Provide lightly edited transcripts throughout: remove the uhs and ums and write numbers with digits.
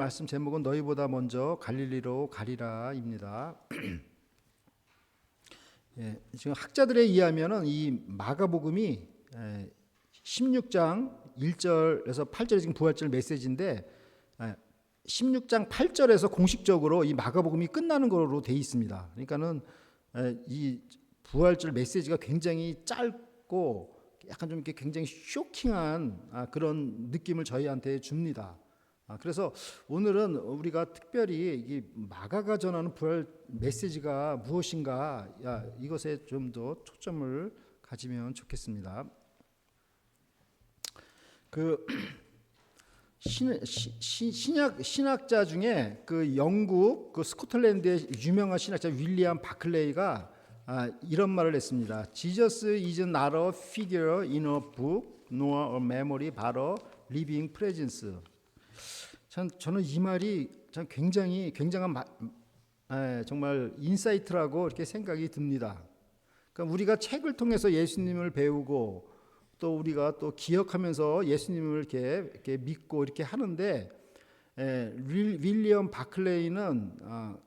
말씀 제목은 너희보다 먼저 갈릴리로 가리라입니다. 예, 지금 학자들에 의하면은 이 마가복음이 16장 1절에서 8절이 지금 부활절 메시지인데 16장 8절에서 공식적으로 이 마가복음이 끝나는 거로 돼 있습니다. 그러니까는 이 부활절 메시지가 굉장히 짧고 약간 좀 이렇게 굉장히 쇼킹한 그런 느낌을 저희한테 줍니다. 그래서 오늘은 우리가 특별히 이 마가가 전하는 부활 메시지가 무엇인가 이것에 좀 더 초점을 가지면 좋겠습니다. 그 신학자 중에 그 영국 그 스코틀랜드의 유명한 신학자 윌리엄 바클레이가 이런 말을 했습니다. Jesus is not a figure in a book, nor a memory, but a living presence. 저는 이 말이 굉장한 정말 인사이트라고 이렇게 생각이 듭니다. 그러니까 우리가 책을 통해서 예수님을 배우고 또 우리가 또 기억하면서 예수님을 이렇게 믿고 이렇게 하는데 윌리엄 바클레이는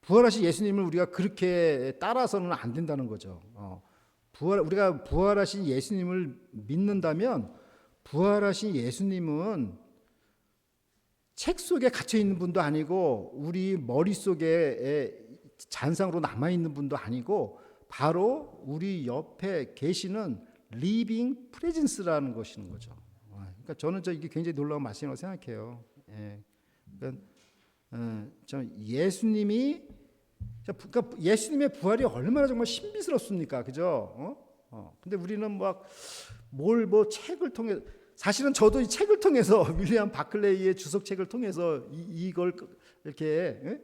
부활하신 예수님을 우리가 그렇게 따라서는 안 된다는 거죠. 우리가 부활하신 예수님을 믿는다면 부활하신 예수님은 책 속에 갇혀 있는 분도 아니고 우리 머릿속에 잔상으로 남아 있는 분도 아니고 바로 우리 옆에 계시는 리빙 프레젠스라는 것인 거죠. 그러니까 저는 이게 굉장히 놀라운 말씀이라고 생각해요. 그러니까 그러니까 예수님의 부활이 얼마나 정말 신비스럽습니까, 그죠? 근데 우리는 뭐 책을 통해 사실은 저도 이 책을 통해서 윌리엄 바클레이의 주석책을 통해서 이걸 이렇게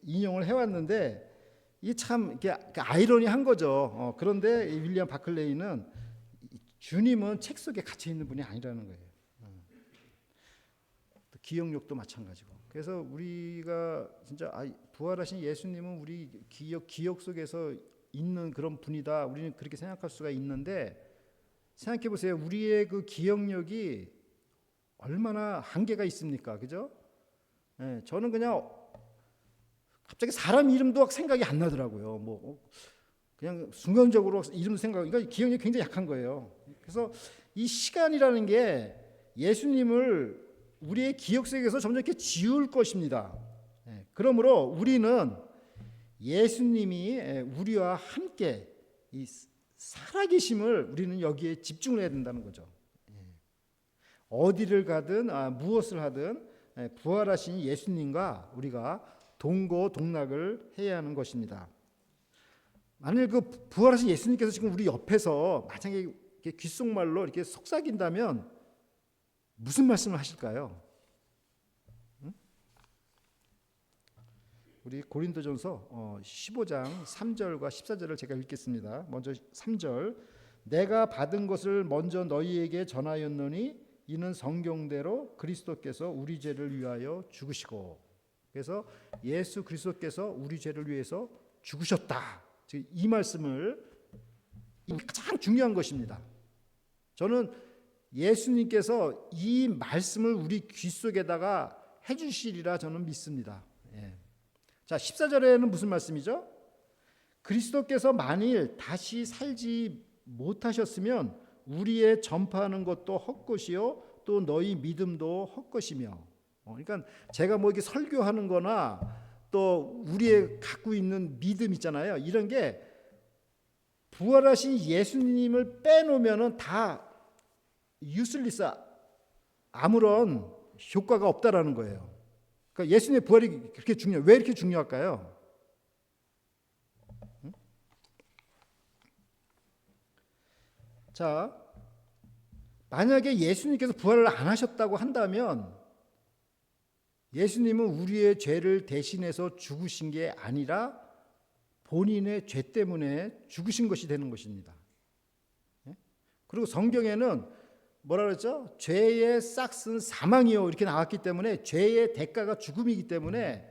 인용을 해왔는데 이게 참 이렇게 아이러니한 거죠. 그런데 이 윌리엄 바클레이는 주님은 책 속에 갇혀 있는 분이 아니라는 거예요. 기억력도 마찬가지고. 그래서 우리가 진짜 부활하신 예수님은 우리 기억 속에서 있는 그런 분이다. 우리는 그렇게 생각할 수가 있는데 생각해 보세요. 우리의 그 기억력이 얼마나 한계가 있습니까? 그죠? 저는 그냥 갑자기 사람 이름도 생각이 안 나더라고요. 그냥 순간적으로 이름 그러니까 기억력이 굉장히 약한 거예요. 그래서 이 시간이라는 게 예수님을 우리의 기억 속에서 점점 이렇게 지울 것입니다. 그러므로 우리는 예수님이 우리와 함께 이 살아계심을 우리는 여기에 집중을 해야 된다는 거죠. 어디를 가든 무엇을 하든 부활하신 예수님과 우리가 동고동락을 해야 하는 것입니다. 만일 그 부활하신 예수님께서 지금 우리 옆에서 만약에 귓속말로 이렇게 속삭인다면 무슨 말씀을 하실까요? 우리 고린도전서 15장 3절과 14절을 제가 읽겠습니다. 먼저 3절. 내가 받은 것을 먼저 너희에게 전하였노니 이는 성경대로 그리스도께서 우리 죄를 위하여 죽으시고, 그래서 예수 그리스도께서 우리 죄를 위해서 죽으셨다. 이 말씀을 가장 중요한 것입니다. 저는 예수님께서 이 말씀을 우리 귀 속에다가 해주시리라 저는 믿습니다. 자, 14절에는 무슨 말씀이죠? 그리스도께서 만일 다시 살지 못하셨으면 우리의 전파하는 것도 헛것이요 또 너희 믿음도 헛것이며. 그러니까 제가 이렇게 설교하는 거나 또 우리의 갖고 있는 믿음 있잖아요. 이런 게 부활하신 예수님을 빼놓으면은 다 유슬리스, 아무런 효과가 없다라는 거예요. 그러니까 예수님의 부활이 그렇게 왜 이렇게 중요할까요? 자, 만약에 예수님께서 부활을 안 하셨다고 한다면 예수님은 우리의 죄를 대신해서 죽으신 게 아니라 본인의 죄 때문에 죽으신 것이 되는 것입니다. 그리고 성경에는 뭐라 그랬죠? 죄의 싹은 사망이요 이렇게 나왔기 때문에 죄의 대가가 죽음이기 때문에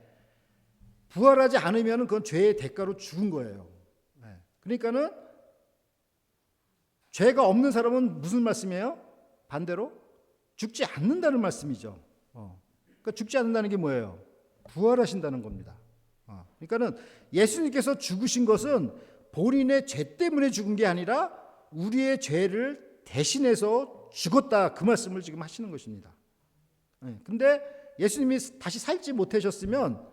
부활하지 않으면 그건 죄의 대가로 죽은 거예요. 그러니까는 죄가 없는 사람은 무슨 말씀이에요? 반대로 죽지 않는다는 말씀이죠. 그러니까 죽지 않는다는 게 뭐예요? 부활하신다는 겁니다. 그러니까는 예수님께서 죽으신 것은 본인의 죄 때문에 죽은 게 아니라 우리의 죄를 대신해서 죽었다, 그 말씀을 지금 하시는 것입니다. 근데 예수님이 다시 살지 못하셨으면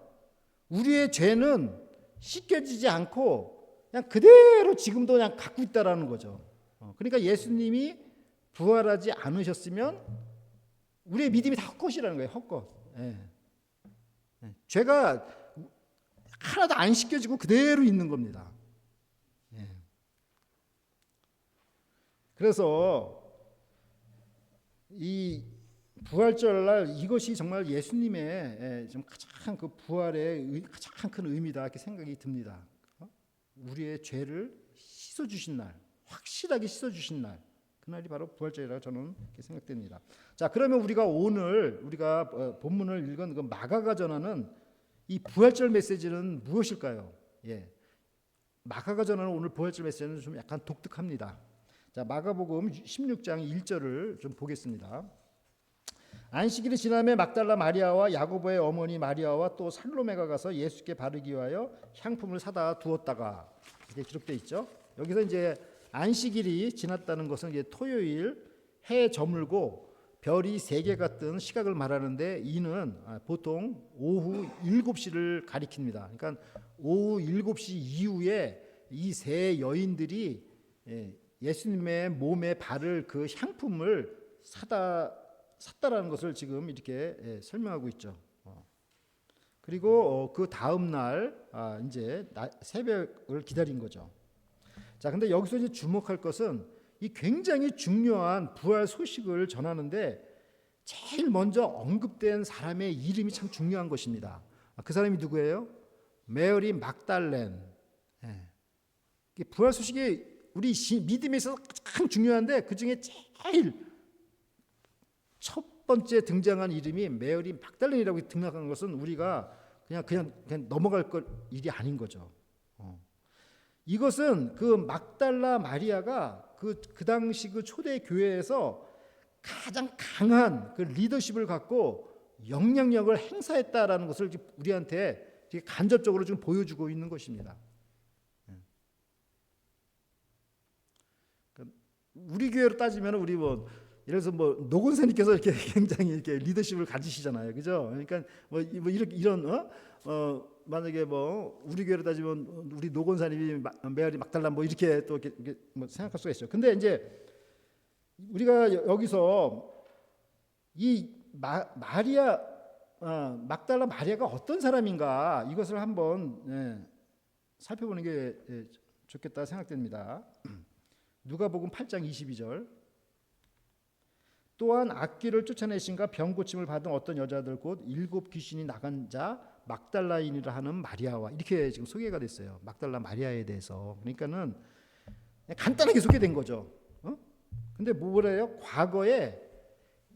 우리의 죄는 씻겨지지 않고 그냥 그대로 지금도 그냥 갖고 있다라는 거죠. 그러니까 예수님이 부활하지 않으셨으면 우리의 믿음이 다 헛것이라는 거예요. 헛것. 죄가 하나도 안 씻겨지고 그대로 있는 겁니다. 그래서 이 부활절날 이것이 정말 예수님의 좀 가장 그 부활의 가장 큰 의미다, 이렇게 생각이 듭니다. 우리의 죄를 씻어주신 날, 확실하게 씻어주신 날, 그날이 바로 부활절이라고 저는 이렇게 생각됩니다. 자, 그러면 우리가 본문을 읽은 그 마가가 전하는 이 부활절 메시지는 무엇일까요? 마가가 전하는 오늘 부활절 메시지는 좀 약간 독특합니다. 자, 마가복음 16장 1절을 좀 보겠습니다. 안식일이 지나매 막달라 마리아와 야고보의 어머니 마리아와 또 살로메가 가서 예수께 바르기 위하여 향품을 사다 두었다가, 이렇게 기록되어 있죠. 여기서 이제 안식일이 지났다는 것은 이제 토요일 해 저물고 별이 3개가 뜬 시각을 말하는데, 이는 보통 오후 7시를 가리킵니다. 그러니까 오후 7시 이후에 이 세 여인들이 예수님의 몸에 바를 그 향품을 샀다라는 것을 지금 이렇게 설명하고 있죠. 그리고 그 다음 날 이제 새벽을 기다린 거죠. 자, 근데 여기서 이제 주목할 것은 이 굉장히 중요한 부활 소식을 전하는데 제일 먼저 언급된 사람의 이름이 참 중요한 것입니다. 그 사람이 누구예요? 메리 막달렌. 부활 소식이 우리 믿음에 있어서 가장 중요한데 그 중에 제일 첫 번째 등장한 이름이 메리 막달렌이라고 등락한 것은 우리가 그냥 넘어갈 일이 아닌 거죠. 이것은 그 막달라 마리아가 그 당시 그 초대 교회에서 가장 강한 그 리더십을 갖고 영향력을 행사했다라는 것을 우리한테 간접적으로 좀 보여주고 있는 것입니다. 우리 교회로 따지면 우리 예를 들어서 노건사님께서 이렇게 굉장히 이렇게 리더십을 가지시잖아요, 그죠? 그러니까 이런 만약에 우리 교회로 따지면 우리 노건사님이 메아리 막달라 이렇게 또 이렇게 생각할 수가 있어요. 근데 이제 우리가 여기서 이 마리아 막달라 마리아가 어떤 사람인가, 이것을 한번 살펴보는 게 좋겠다 생각됩니다. 누가복음 8장 22절. 또한 악귀를 쫓아내신가 병 고침을 받은 어떤 여자들 곧 7 귀신이 나간 자 막달라인이라 하는 마리아와, 이렇게 지금 소개가 됐어요. 막달라 마리아에 대해서. 그러니까는 간단하게 소개된 거죠. 근데 뭐래요? 과거에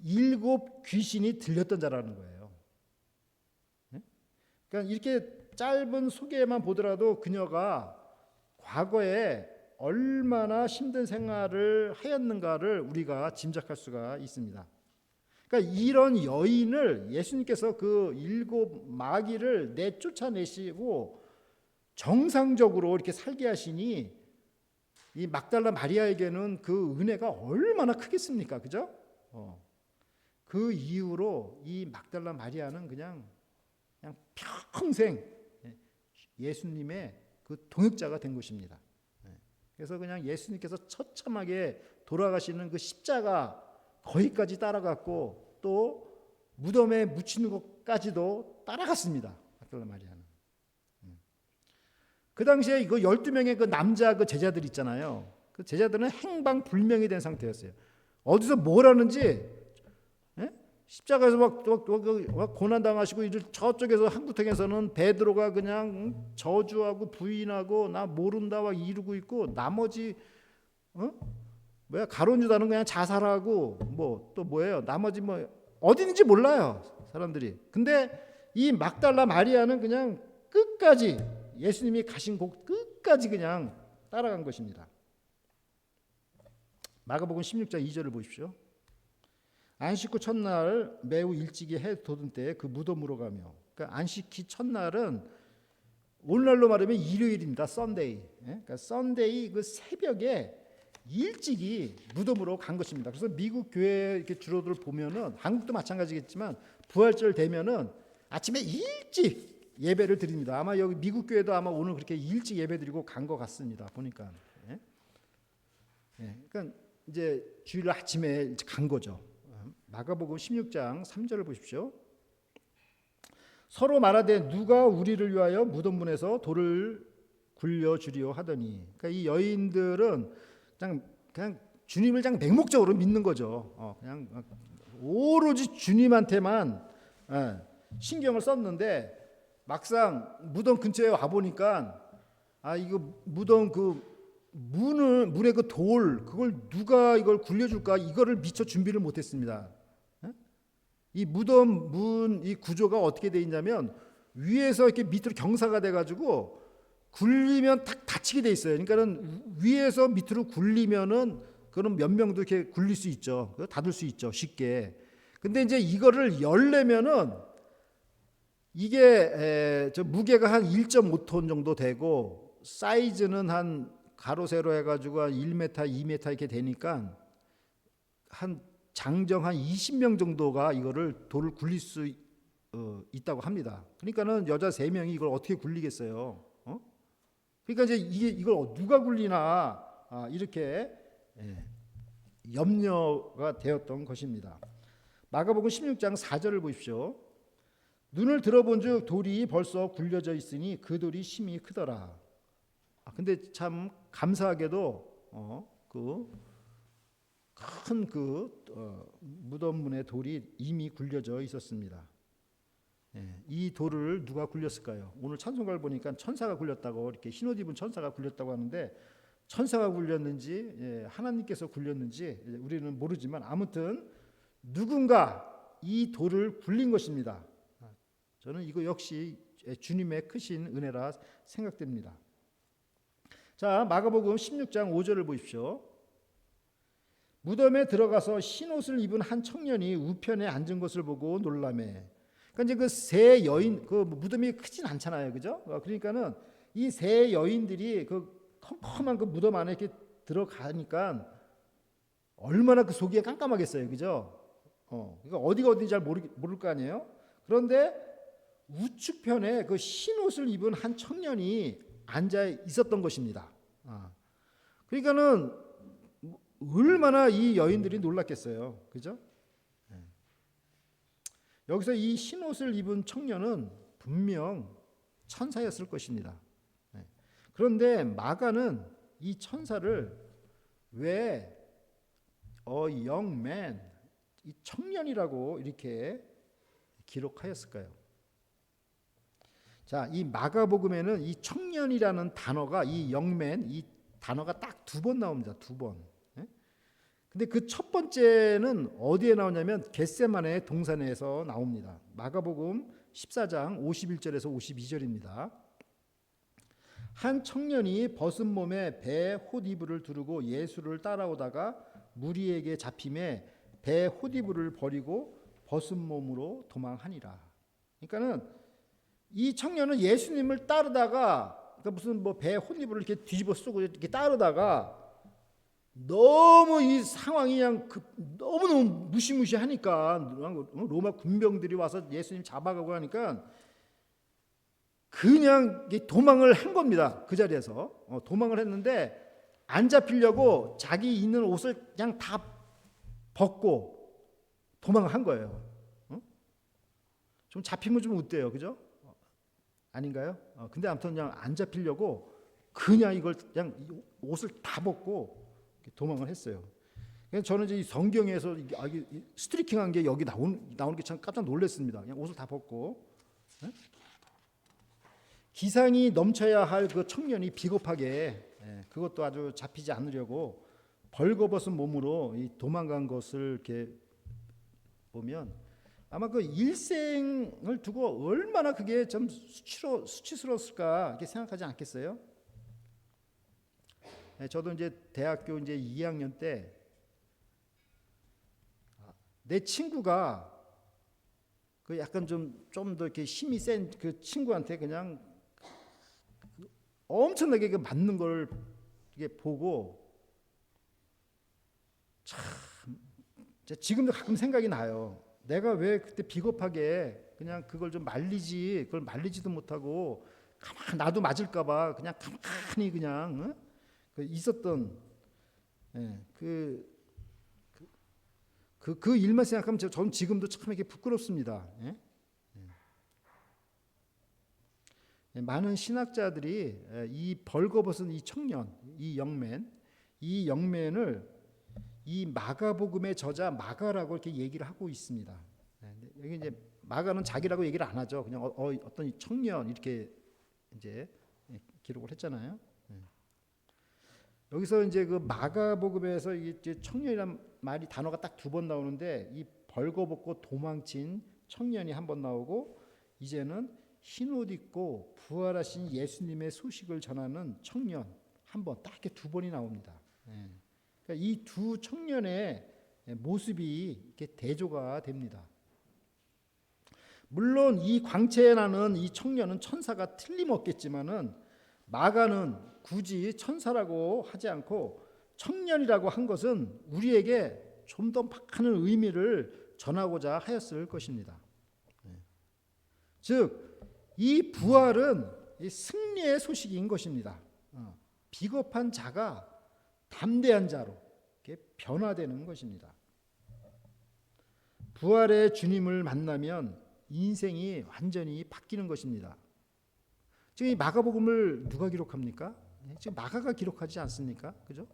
7 귀신이 들렸던 자라는 거예요. 그러니까 이렇게 짧은 소개만 보더라도 그녀가 과거에 얼마나 힘든 생활을 하였는가를 우리가 짐작할 수가 있습니다. 그러니까 이런 여인을 예수님께서 그 7 마귀를 내쫓아내시고 정상적으로 이렇게 살게 하시니 이 막달라 마리아에게는 그 은혜가 얼마나 크겠습니까? 그죠? 그 이후로 이 막달라 마리아는 그냥 평생 예수님의 그 동역자가 된 것입니다. 그래서 그냥 예수님께서 처참하게 돌아가시는 그 십자가 거기까지 따라갔고 또 무덤에 묻히는 것까지도 따라갔습니다. 막달라 마리아는. 그 당시에 그 12명의 그 남자 그 제자들 있잖아요. 그 제자들은 행방불명이 된 상태였어요. 어디서 뭘 하는지, 십자가에서 막 고난 당하시고, 저쪽에서 한구통에서는 베드로가 그냥 저주하고 부인하고 나 모른다 막 이러고 있고, 나머지 가룟 유다는 그냥 자살하고 또 뭐예요? 나머지 어디 있는지 몰라요, 사람들이. 근데 이 막달라 마리아는 그냥 끝까지 예수님이 가신 곳 끝까지 그냥 따라간 것입니다. 마가복음 16장 2절을 보십시오. 안식 후 첫날 매우 일찍이 해 돋은 때에 그 무덤으로 가며, 그러니까 안식기 첫날은 오늘날로 말하면 일요일입니다. 썬데이. 그러니까 썬데이 그 새벽에 일찍이 무덤으로 간 것입니다. 그래서 미국 교회 이렇게 주로들 보면은, 한국도 마찬가지겠지만 부활절 되면은 아침에 일찍 예배를 드립니다. 아마 여기 미국 교회도 아마 오늘 그렇게 일찍 예배 드리고 간 것 같습니다. 보니까. 그러니까 이제 주일 아침에 간 거죠. 마가복음 16장 3절을 보십시오. 서로 말하되 누가 우리를 위하여 무덤문에서 돌을 굴려주리오 하더니, 그러니까 이 여인들은 그냥 주님을 그냥 맹목적으로 믿는 거죠. 그냥 오로지 주님한테만 신경을 썼는데, 막상 무덤 근처에 와 보니까 이거 무덤 그 문의 그 돌, 그걸 누가 이걸 굴려줄까, 이거를 미처 준비를 못했습니다. 이 무덤 문 이 구조가 어떻게 돼 있냐면, 위에서 이렇게 밑으로 경사가 돼가지고 굴리면 탁 닫히게 돼 있어요. 그러니까는 위에서 밑으로 굴리면은 그럼 몇 명도 이렇게 굴릴 수 있죠. 닫을 수 있죠, 쉽게. 근데 이제 이거를 열려면은 이게 저 무게가 한 1.5톤 정도 되고, 사이즈는 한 가로 세로 해가지고 한 1m, 2m 이렇게 되니까 한 장정 한 20명 정도가 이거를 돌을 굴릴 수 있다고 합니다. 그러니까는 여자 3명이 이걸 어떻게 굴리겠어요? 그러니까 이제 이걸 누가 굴리나 이렇게 염려가 되었던 것입니다. 마가복음 16장 4절을 보십시오. 눈을 들어본즉 돌이 벌써 굴려져 있으니 그 돌이 심히 크더라. 근데 참 감사하게도 큰 무덤문의 돌이 이미 굴려져 있었습니다. 이 돌을 누가 굴렸을까요? 오늘 찬송가를 보니까 천사가 굴렸다고, 이렇게 흰옷 입은 천사가 굴렸다고 하는데, 천사가 굴렸는지 하나님께서 굴렸는지 우리는 모르지만, 아무튼 누군가 이 돌을 굴린 것입니다. 저는 이거 역시 주님의 크신 은혜라 생각됩니다. 자, 마가복음 16장 5절을 보십시오. 무덤에 들어가서 흰옷을 입은 한 청년이 우편에 앉은 것을 보고 놀라매. 그러니까 이제 그 세 여인, 그 무덤이 크진 않잖아요, 그죠? 그러니까는 이 세 여인들이 그 컴컴한 그 무덤 안에 이렇게 들어가니까 얼마나 그 속이 깜깜하겠어요, 그죠? 그러니까 어디가 어딘지 잘 모를 거 아니에요. 그런데 우측편에 그 흰옷을 입은 한 청년이 앉아 있었던 것입니다. 그러니까는 얼마나 이 여인들이 놀랐겠어요, 그죠? 여기서 이 흰옷을 입은 청년은 분명 천사였을 것입니다. 그런데 마가는 이 천사를 왜 young man, 이 청년이라고 이렇게 기록하였을까요? 자, 이 마가복음에는 이 청년이라는 단어가, 이 young man, 이 단어가 딱 2번 나옵니다. 2번. 근데 그 첫 번째는 어디에 나오냐면 겟세마네 동산에서 나옵니다. 마가복음 14장 51절에서 52절입니다. 한 청년이 벗은 몸에 배 홑이불을 두르고 예수를 따라오다가 무리에게 잡힘에 배 홑이불을 버리고 벗은 몸으로 도망하니라. 그러니까는 이 청년은 예수님을 따르다가, 그러니까 무슨 뭐 배 홑이불을 이렇게 뒤집어 쓰고 이렇게 따르다가 너무 이 상황이 그냥 너무너무 무시무시하니까, 로마 군병들이 와서 예수님 잡아가고 하니까 그냥 도망을 한 겁니다. 그 자리에서 도망을 했는데, 안 잡히려고 자기 있는 옷을 그냥 다 벗고 도망을 한 거예요. 좀 잡히면 좀 어때요, 그죠? 아닌가요? 근데 아무튼 그냥 안 잡히려고 그냥 이걸 그냥 옷을 다 벗고 도망을 했어요. 저는 이제 이 성경에서 스트리킹한 게 여기 나오는 게 참 깜짝 놀랐습니다. 그냥 옷을 다 벗고. 기상이 넘쳐야 할 그 청년이 비겁하게, 그것도 아주 잡히지 않으려고 벌거벗은 몸으로 도망간 것을 이렇게 보면 아마 그 일생을 두고 얼마나 그게 좀 수치스러웠을까 이렇게 생각하지 않겠어요? 저도 이제 대학교 이제 2학년 때 내 친구가 그 약간 좀 더 이렇게 힘이 센 그 친구한테 그냥 엄청나게 그 맞는 걸 이게 보고 참 지금도 가끔 생각이 나요. 내가 왜 그때 비겁하게 그냥 그걸 좀 말리지, 그걸 말리지도 못하고 가만 나도 맞을까봐 그냥 가만히 그냥 그 있었던 예, 그 일만 생각하면 저는 지금도 참 이렇게 부끄럽습니다. 예? 예, 많은 신학자들이 이 벌거벗은 이 청년, 이 영맨을 이 마가복음의 저자 마가라고 이렇게 얘기를 하고 있습니다. 여기 이제 마가는 자기라고 얘기를 안 하죠. 그냥 어떤 청년 이렇게 이제 기록을 했잖아요. 여기서 이제 그 마가복음에서 이제 청년이란 말이 단어가 딱 두 번 나오는데 이 벌거벗고 도망친 청년이 한 번 나오고 이제는 흰옷 입고 부활하신 예수님의 소식을 전하는 청년 한 번 딱 이렇게 두 번이 나옵니다. 그러니까 이 두 청년의 모습이 이렇게 대조가 됩니다. 물론 이 광채에 나는 이 청년은 천사가 틀림없겠지만은 마가는 굳이 천사라고 하지 않고 청년이라고 한 것은 우리에게 좀 더 많은 의미를 전하고자 하였을 것입니다. 즉 이 부활은 이 승리의 소식인 것입니다. 비겁한 자가 담대한 자로 이렇게 변화되는 것입니다. 부활의 주님을 만나면 인생이 완전히 바뀌는 것입니다. 지금 이 마가복음을 누가 기록합니까? 지금 마가가 기록하지 않습니까? 그죠?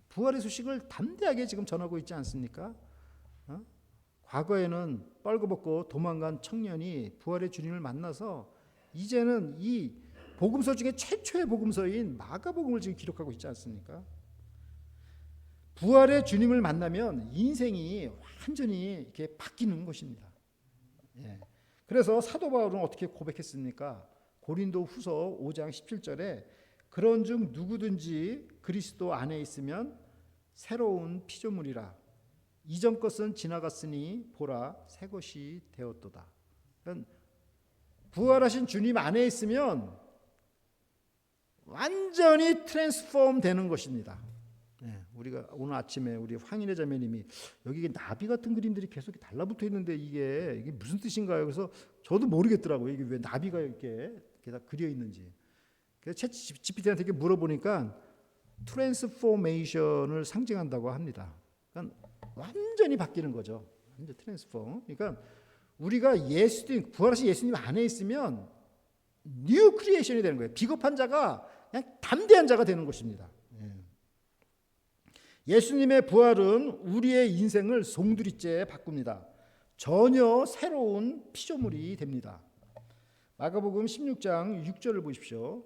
부활의 소식을 담대하게 지금 전하고 있지 않습니까? 과거에는 뻘거벗고 도망간 청년이 부활의 주님을 만나서 이제는 이 복음서 중에 최초의 복음서인 마가복음을 지금 기록하고 있지 않습니까? 부활의 주님을 만나면 인생이 완전히 이렇게 바뀌는 것입니다. 예. 그래서 사도 바울은 어떻게 고백했습니까? 고린도후서 5장 17절에 그런즉 누구든지 그리스도 안에 있으면 새로운 피조물이라 이전 것은 지나갔으니 보라 새 것이 되었도다. 그러니까 부활하신 주님 안에 있으면 완전히 트랜스폼 되는 것입니다. 네, 우리가 오늘 아침에 우리 황인혜 자매님이 여기 나비 같은 그림들이 계속 달라붙어 있는데 이게 무슨 뜻인가요? 그래서 저도 모르겠더라고요. 이게 왜 나비가 이렇게 다 그려 있는지. 그래서 챗GPT한테 이렇게 물어보니까 트랜스포메이션을 상징한다고 합니다. 그러니까 완전히 바뀌는 거죠. 완전 트랜스폼. 그러니까 우리가 부활하신 예수님 안에 있으면 뉴 크리에이션이 되는 거예요. 비겁한 자가 그냥 담대한 자가 되는 것입니다. 예수님의 부활은 우리의 인생을 송두리째 바꿉니다. 전혀 새로운 피조물이 됩니다. 마가복음 16장 6절을 보십시오.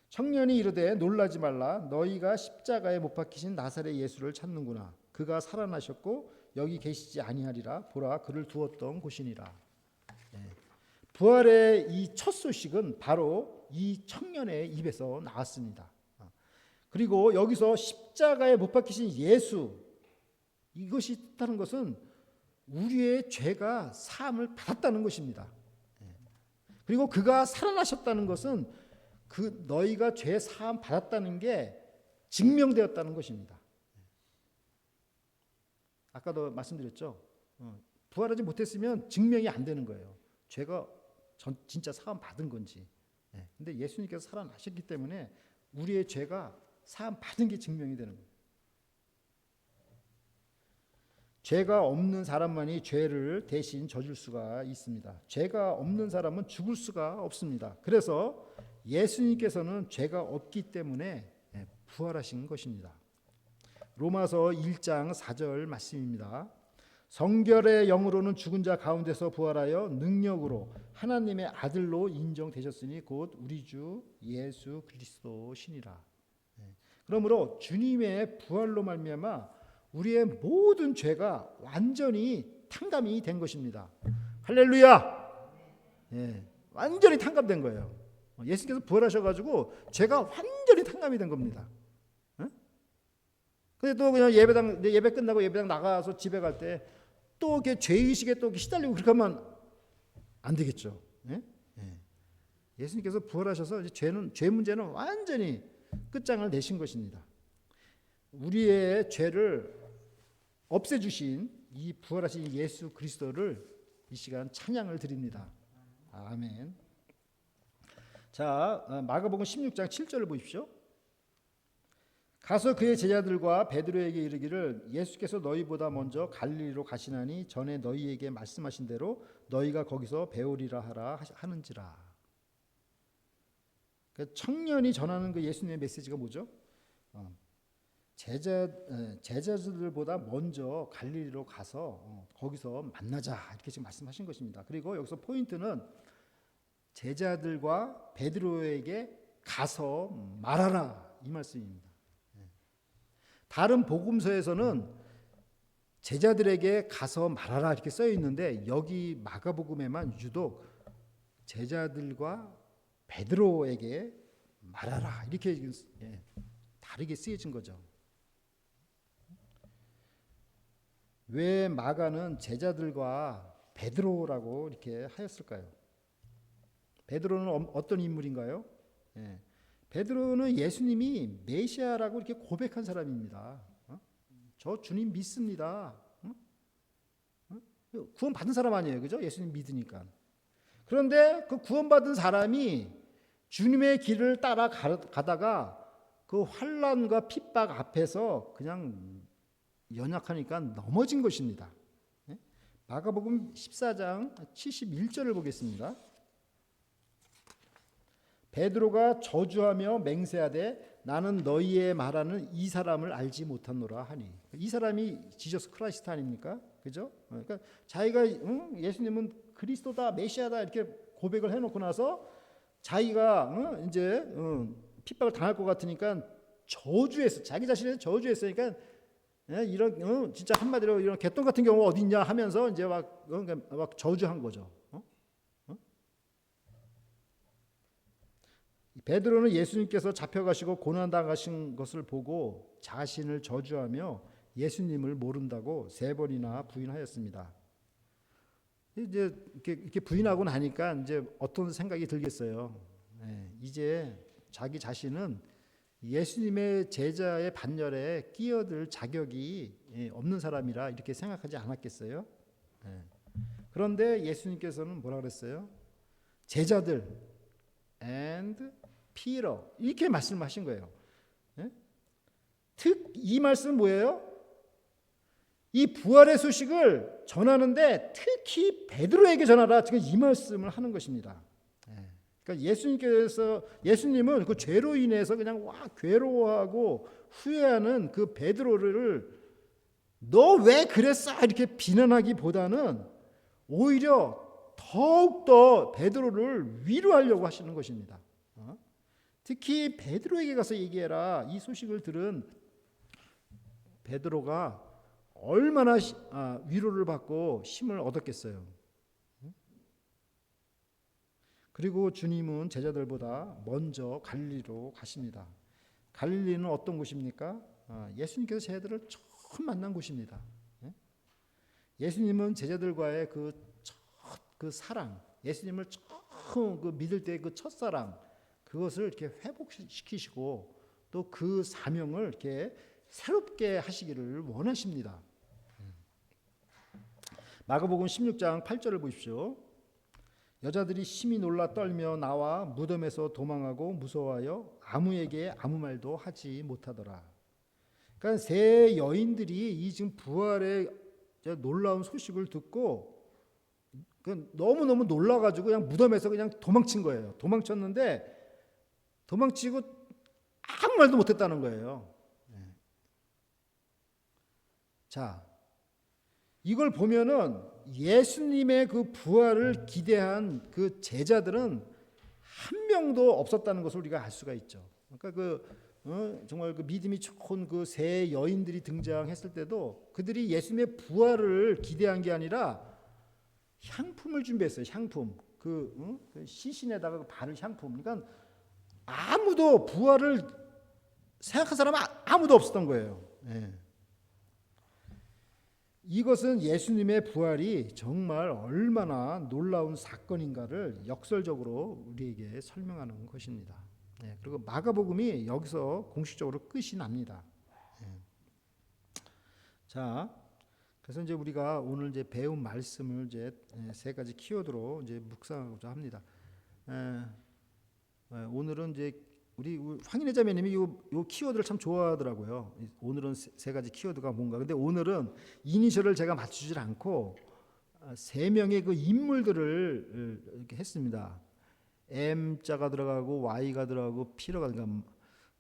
청년이 이르되 놀라지 말라 너희가 십자가에 못 박히신 나사렛 예수를 찾는구나. 그가 살아나셨고 여기 계시지 아니하리라. 보라 그를 두었던 곳이니라. 부활의 이 첫 소식은 바로 이 청년의 입에서 나왔습니다. 그리고 여기서 십자가에 못 박히신 예수 이것이 뜻하는 것은 우리의 죄가 사함을 받았다는 것입니다. 그리고 그가 살아나셨다는 것은 그 너희가 죄 사함 받았다는 게 증명되었다는 것입니다. 아까도 말씀드렸죠. 부활하지 못했으면 증명이 안 되는 거예요. 죄가 진짜 사함 받은 건지. 근데 예수님께서 살아나셨기 때문에 우리의 죄가 사함 받은 게 증명이 되는 거예요. 죄가 없는 사람만이 죄를 대신 져줄 수가 있습니다. 죄가 없는 사람은 죽을 수가 없습니다. 그래서 예수님께서는 죄가 없기 때문에 부활하신 것입니다. 로마서 1장 4절 말씀입니다. 성결의 영으로는 죽은 자 가운데서 부활하여 능력으로 하나님의 아들로 인정되셨으니 곧 우리 주 예수 그리스도시니라. 그러므로 주님의 부활로 말미암아 우리의 모든 죄가 완전히 탕감이 된 것입니다. 할렐루야! 완전히 탕감된 거예요. 예수님께서 부활하셔가지고 죄가 완전히 탕감이 된 겁니다. 근데 또 그냥 예배 끝나고 예배당 나가서 집에 갈 때 또 이렇게 죄의식에 또 시달리고 그렇게 하면 안 되겠죠. 예? 예. 예수님께서 부활하셔서 이제 죄 문제는 완전히 끝장을 내신 것입니다. 우리의 죄를 없애주신 이 부활하신 예수 그리스도를 이 시간 찬양을 드립니다. 아멘. 자, 마가복음 16장 7절을 보십시오. 가서 그의 제자들과 베드로에게 이르기를 예수께서 너희보다 먼저 갈릴리로 가시나니 전에 너희에게 말씀하신 대로 너희가 거기서 배우리라 하라 하는지라. 청년이 전하는 그 예수님의 메시지가 뭐죠? 제자들보다 먼저 갈릴리로 가서 거기서 만나자 이렇게 지금 말씀하신 것입니다. 그리고 여기서 포인트는 제자들과 베드로에게 가서 말하라 이 말씀입니다. 다른 복음서에서는 제자들에게 가서 말하라 이렇게 써 있는데 여기 마가복음에만 유독 제자들과 베드로에게 말하라 이렇게 다르게 쓰여진 거죠. 왜 마가는 제자들과 베드로라고 이렇게 하였을까요? 베드로는 어떤 인물인가요? 베드로는 예수님이 메시아라고 이렇게 고백한 사람입니다. 저 주님 믿습니다. 구원 받은 사람 아니에요, 그죠? 예수님 믿으니까. 그런데 그 구원받은 사람이 주님의 길을 따라 가다가 그 환난과 핍박 앞에서 그냥 연약하니까 넘어진 것입니다. 마가복음 14장 71절을 보겠습니다. 베드로가 저주하며 맹세하되 나는 너희의 말하는 이 사람을 알지 못하노라 하니 이 사람이 지저스 크라이스트 아닙니까? 그죠? 그러니까 자기가 예수님은 그리스도다 메시아다 이렇게 고백을 해놓고 나서 자기가 이제 핍박을 당할 것 같으니까 저주했어. 자기 자신을 저주했으니까 이런 진짜 한마디로 이런 개똥 같은 경우 어디 있냐 하면서 이제 막 저주한 거죠. 베드로는 예수님께서 잡혀가시고 고난당하신 것을 보고 자신을 저주하며 예수님을 모른다고 3번이나 부인하였습니다. 이제 이렇게 부인하고 나니까 이제 어떤 생각이 들겠어요. 이제 자기 자신은 예수님의 제자의 반열에 끼어들 자격이 없는 사람이라 이렇게 생각하지 않았겠어요? 그런데 예수님께서는 뭐라 그랬어요? 제자들 and Peter 이렇게 말씀하신 거예요. 이 말씀은 뭐예요? 이 부활의 소식을 전하는데 특히 베드로에게 전하라 지금 이 말씀을 하는 것입니다. 그러니까 예수님은 그 죄로 인해서 그냥 괴로워하고 후회하는 그 베드로를 너 왜 그랬어 이렇게 비난하기보다는 오히려 더욱더 베드로를 위로하려고 하시는 것입니다. 특히 베드로에게 가서 얘기해라. 이 소식을 들은 베드로가 얼마나 위로를 받고 힘을 얻었겠어요. 그리고 주님은 제자들보다 먼저 갈릴리로 가십니다. 갈릴리는 어떤 곳입니까? 예수님께서 제자들을 처음 만난 곳입니다. 예수님은 제자들과의 그 사랑, 예수님을 처음 믿을 때 그 첫사랑, 그것을 이렇게 회복시키시고 또 그 사명을 이렇게 새롭게 하시기를 원하십니다. 마가복음 16장 8절을 보십시오. 여자들이 심히 놀라 떨며 나와 무덤에서 도망하고 무서워하여 아무에게 아무 말도 하지 못하더라. 그러니까 세 여인들이 이 지금 부활의 놀라운 소식을 듣고 너무너무 놀라가지고 그냥 무덤에서 그냥 도망친 거예요. 도망쳤는데 도망치고 아무 말도 못했다는 거예요. 자, 이걸 보면은 예수님의 그 부활을 기대한 그 제자들은 한 명도 없었다는 것을 우리가 알 수가 있죠. 그러니까 정말 그 믿음이 좋은 그 세 여인들이 등장했을 때도 그들이 예수님의 부활을 기대한 게 아니라 향품을 준비했어요. 향품. 그 시신에다가 바를 향품. 그러니까 아무도 부활을 생각한 사람은 아무도 없었던 거예요. 이것은 예수님의 부활이 정말 얼마나 놀라운 사건인가를 역설적으로 우리에게 설명하는 것입니다. 그리고 마가복음이 여기서 공식적으로 끝이 납니다. 자, 그래서 이제 우리가 오늘 이제 배운 말씀을 이제 세 가지 키워드로 이제 묵상하고자 합니다. 오늘은 이제 우리 황인혜 자매님이 요 키워드를 참 좋아하더라고요. 오늘은 세 가지 키워드가 뭔가. 근데 오늘은 이니셜을 제가 맞추질 않고 세 명의 그 인물들을 이렇게 했습니다. M자가 들어가고 Y가 들어가고 P가 들어가고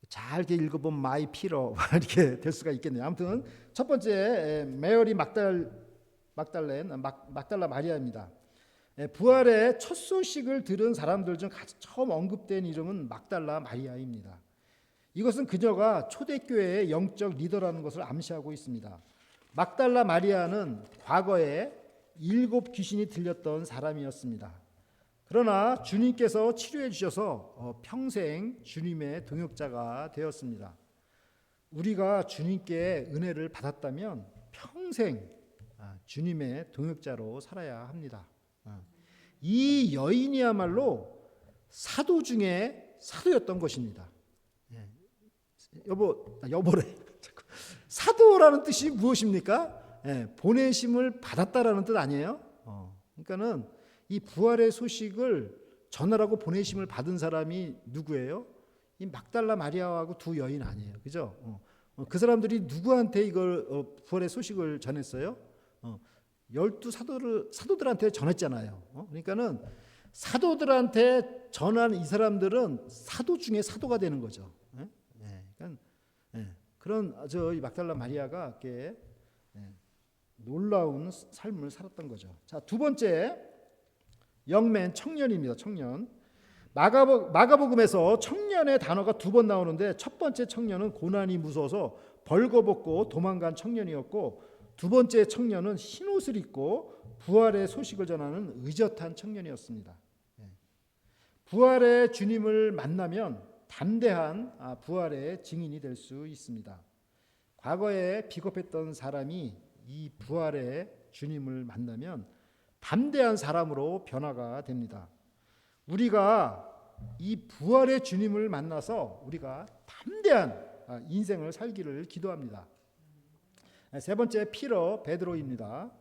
잘 이렇게 읽어보면 마이 피러 이렇게 될 수가 있겠네요. 아무튼 첫 번째 메어리 막달라 마리아입니다. 부활의 첫 소식을 들은 사람들 중 가장 처음 언급된 이름은 막달라 마리아입니다. 이것은 그녀가 초대교회의 영적 리더라는 것을 암시하고 있습니다. 막달라 마리아는 과거에 7 귀신이 들렸던 사람이었습니다. 그러나 주님께서 치료해 주셔서 평생 주님의 동역자가 되었습니다. 우리가 주님께 은혜를 받았다면 평생 주님의 동역자로 살아야 합니다. 이 여인이야말로 사도 중에 사도였던 것입니다. 여보래. 사도라는 뜻이 무엇입니까? 보내심을 받았다라는 뜻 아니에요? 그러니까는 이 부활의 소식을 전하라고 보내심을 받은 사람이 누구예요? 이 막달라 마리아하고 두 여인 아니에요, 그죠? 그 사람들이 누구한테 이걸 부활의 소식을 전했어요? 12 사도들한테 전했잖아요. 그러니까는 사도들한테 전한 이 사람들은 사도 중에 사도가 되는 거죠. 그러니까 그런 이 막달라 마리아가 이렇게 놀라운 삶을 살았던 거죠. 자, 두 번째 영맨 청년입니다. 청년. 마가복음에서 청년의 단어가 2번 나오는데 첫 번째 청년은 고난이 무서워서 벌거벗고 도망간 청년이었고 두 번째 청년은 흰옷을 입고 부활의 소식을 전하는 의젓한 청년이었습니다. 부활의 주님을 만나면 담대한 부활의 증인이 될 수 있습니다. 과거에 비겁했던 사람이 이 부활의 주님을 만나면 담대한 사람으로 변화가 됩니다. 우리가 이 부활의 주님을 만나서 우리가 담대한 인생을 살기를 기도합니다. 세 번째 베드로입니다.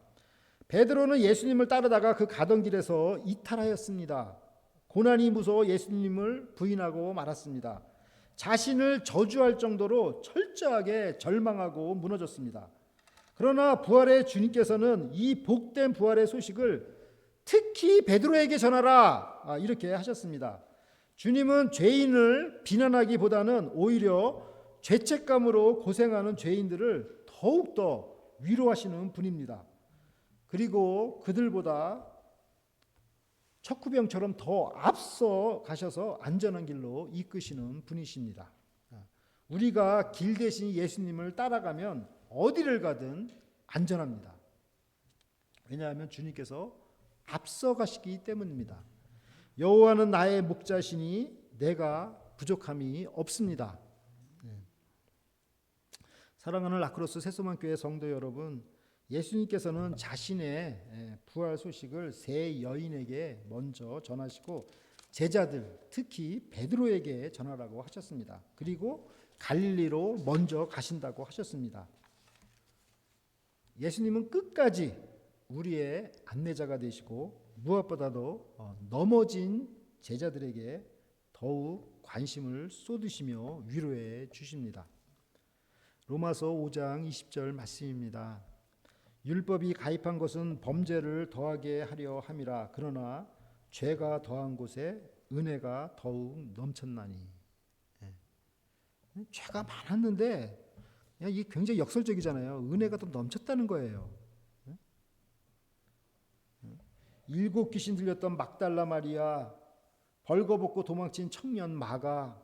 베드로는 예수님을 따르다가 그 가던 길에서 이탈하였습니다. 고난이 무서워 예수님을 부인하고 말았습니다. 자신을 저주할 정도로 철저하게 절망하고 무너졌습니다. 그러나 부활의 주님께서는 이 복된 부활의 소식을 특히 베드로에게 전하라 이렇게 하셨습니다. 주님은 죄인을 비난하기보다는 오히려 죄책감으로 고생하는 죄인들을 더욱더 위로하시는 분입니다. 그리고 그들보다 척후병처럼 더 앞서 가셔서 안전한 길로 이끄시는 분이십니다. 우리가 길 대신 예수님을 따라가면 어디를 가든 안전합니다. 왜냐하면 주님께서 앞서 가시기 때문입니다. 여호와는 나의 목자시니 내가 부족함이 없습니다. 사랑하는 라크로스 새소만교회 성도 여러분, 예수님께서는 자신의 부활 소식을 세 여인에게 먼저 전하시고 제자들, 특히 베드로에게 전하라고 하셨습니다. 그리고 갈릴리로 먼저 가신다고 하셨습니다. 예수님은 끝까지 우리의 안내자가 되시고 무엇보다도 넘어진 제자들에게 더욱 관심을 쏟으시며 위로해 주십니다. 로마서 5장 20절 말씀입니다. 율법이 가입한 것은 범죄를 더하게 하려 함이라. 그러나 죄가 더한 곳에 은혜가 더욱 넘쳤나니. 죄가 많았는데 이게 굉장히 역설적이잖아요. 은혜가 더 넘쳤다는 거예요. 7 귀신 들렸던 막달라 마리아, 벌거벗고 도망친 청년 마가,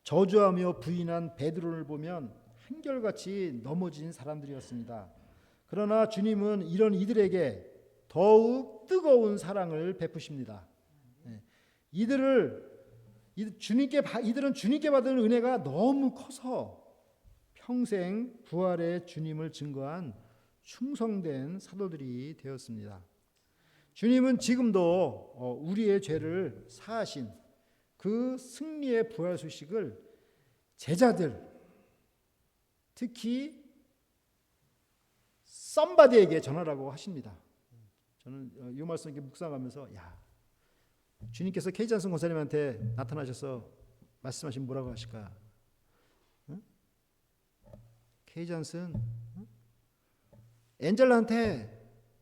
저주하며 부인한 베드로를 보면 한결같이 넘어진 사람들이었습니다. 그러나 주님은 이런 이들에게 더욱 뜨거운 사랑을 베푸십니다. 이들은 주님께 받은 은혜가 너무 커서 평생 부활의 주님을 증거한 충성된 사도들이 되었습니다. 주님은 지금도 우리의 죄를 사하신 그 승리의 부활 소식을 제자들, 특히 썸바디에게 전하라고 하십니다. 저는 이 말씀 이렇게 묵상하면서 주님께서 케이지 한슨 권사님한테 나타나셔서 말씀하시면 뭐라고 하실까? 케이지 한슨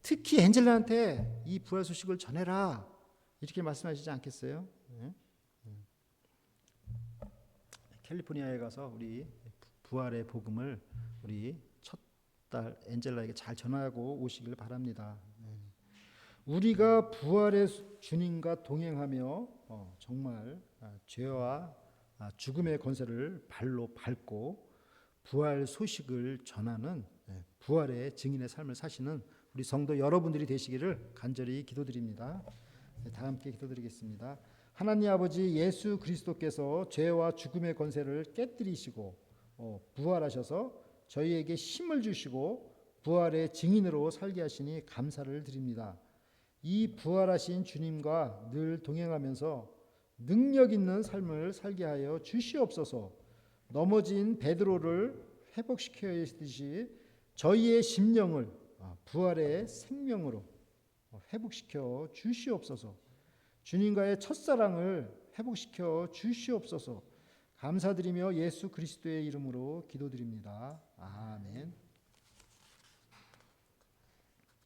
특히 엔젤라한테 이 부활 소식을 전해라 이렇게 말씀하시지 않겠어요? 캘리포니아에 가서 우리 부활의 복음을 우리 첫 딸 엔젤라에게 잘 전하고 오시길 바랍니다. 우리가 부활의 주님과 동행하며 정말 죄와 죽음의 권세를 발로 밟고 부활 소식을 전하는 부활의 증인의 삶을 사시는 우리 성도 여러분들이 되시기를 간절히 기도드립니다. 다 함께 기도드리겠습니다. 하나님 아버지, 예수 그리스도께서 죄와 죽음의 권세를 깨뜨리시고 부활하셔서 저희에게 힘을 주시고 부활의 증인으로 살게 하시니 감사를 드립니다. 이 부활하신 주님과 늘 동행하면서 능력 있는 삶을 살게 하여 주시옵소서. 넘어진 베드로를 회복시켜 주듯이 저희의 심령을 부활의 생명으로 회복시켜 주시옵소서. 주님과의 첫사랑을 회복시켜 주시옵소서. 감사드리며 예수 그리스도의 이름으로 기도드립니다. 아멘.